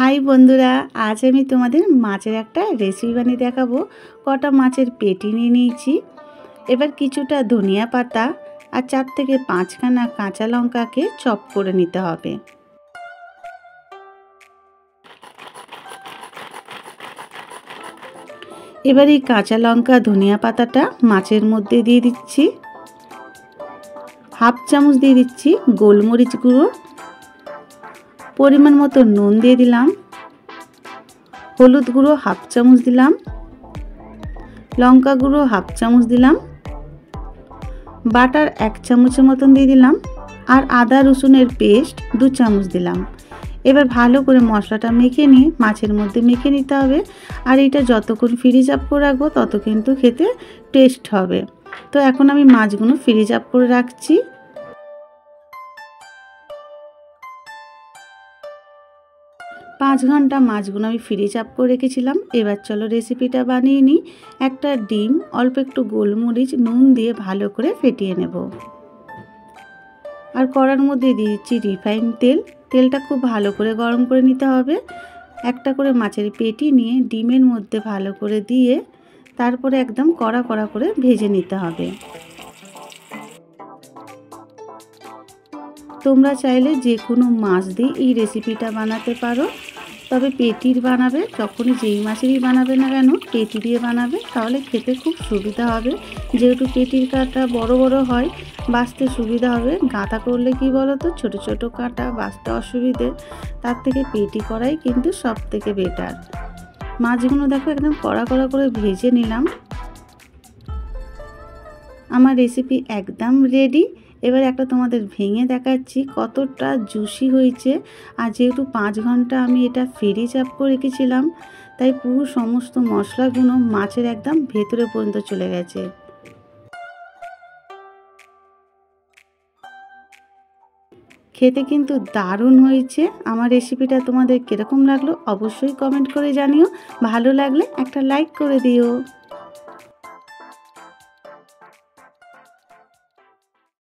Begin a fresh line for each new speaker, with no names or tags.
High বন্ধুরা, আজ আমি তোমাদের মাছের একটা রেসিপি বানিয়ে দেখাবো। কটা মাছের পেটি নিয়ে নিয়েছি। এবার কিছুটা ধনিয়া পাতা আর 4 থেকে 5খানা কাঁচা লঙ্কাকে চপ করে নিতে হবে। এবার এই কাঁচা লঙ্কা ধনিয়া পাতাটা মাছের মধ্যে দিয়ে দিচ্ছি। হাফ চামচ দিয়ে দিচ্ছি গোলমরিচ গুঁড়ো, পরিমাণ মতো নুন দিয়ে দিলাম, হলুদ গুঁড়ো হাফ চামচ দিলাম, লঙ্কা গুঁড়ো হাফ চামচ দিলাম, বাটার 1 চামচের মতন দিয়ে দিলাম, আর আদা রসুনের পেস্ট 2 চামচ দিলাম। এবার ভালো করে মশলাটা মেখে নিয়ে মাছের মধ্যে মেখে নিতে হবে। আর এটা যতক্ষণ ফ্রিজ আপ করে রাখবো তত কিন্তু খেতে টেস্ট হবে। তো এখন আমি মাছগুলো ফ্রিজ আপ করে রাখছি। 5 ঘন্টা মাছগুলো আমি ফ্রিজ আপ করে রেখেছিলাম। এবার চলো রেসিপিটা বানিয়ে নিই। একটা ডিম, অল্প একটু গোলমরিচ, নুন দিয়ে ভালো করে ফেটিয়ে নেব। আর কড়ার মধ্যে দিয়ে দিচ্ছি রিফাইন তেল। তেলটা খুব ভালো করে গরম করে নিতে হবে। একটা করে মাছের পেটি নিয়ে ডিমের মধ্যে ভালো করে দিয়ে তারপরে একদম কড়া কড়া করে ভেজে নিতে হবে। তোমরা চাইলে যে কোনো মাছ দিয়ে এই রেসিপিটা বানাতে পারো, তবে পেটির বানাবে, যখনই যেই মাছেরই বানাবে না কেন পেটি দিয়ে বানাবে, তাহলে খেতে খুব সুবিধা হবে। যেহেতু পেটির কাঁটা বড় বড় হয়, বাছতে সুবিধা হবে। গাঁথা করলে কি বলো তো, ছোট ছোট কাঁটা বাছতে অসুবিধে। তার থেকে পেটি করাই কিন্তু সব থেকে বেটার। মাছগুলো দেখো একদম কড়া কড়া করে ভেজে নিলাম। আমার রেসিপি একদম রেডি। এবার একটা তোমাদের ভেঙে দেখাচ্ছি কতটা জুসি হয়েছে। আর যেহেতু 5 ঘন্টা আমি এটা ফ্রিজ আপ করে রেখেছিলাম, তাই পুরো সমস্ত মশলাগুলো মাছের একদম ভেতরে পর্যন্ত চলে গেছে। খেতে কিন্তু দারুণ হয়েছে। আমার রেসিপিটা তোমাদের কীরকম লাগলো অবশ্যই কমেন্ট করে জানিও। ভালো লাগলে একটা লাইক করে দিও।